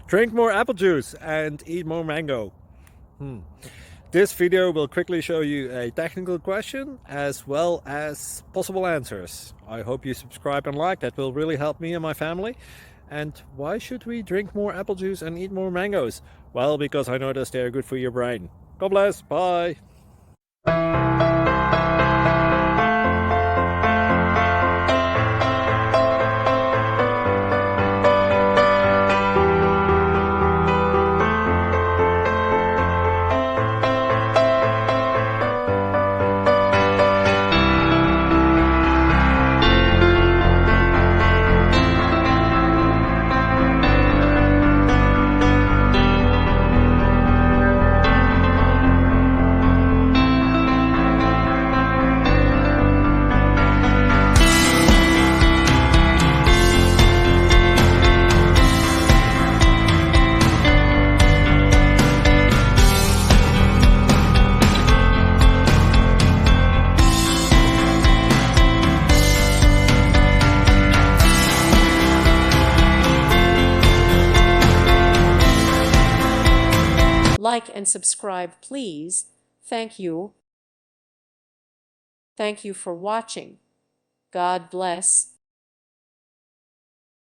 Drink more apple juice and eat more mango. This video will quickly show you a technical question as well as possible answers. I hope you subscribe and like, that will really help me and my family. And why should we drink more apple juice and eat more mangoes? Well, because I noticed they're good for your brain. God bless, bye! Like and subscribe, please. Thank you. Thank you for watching. God bless.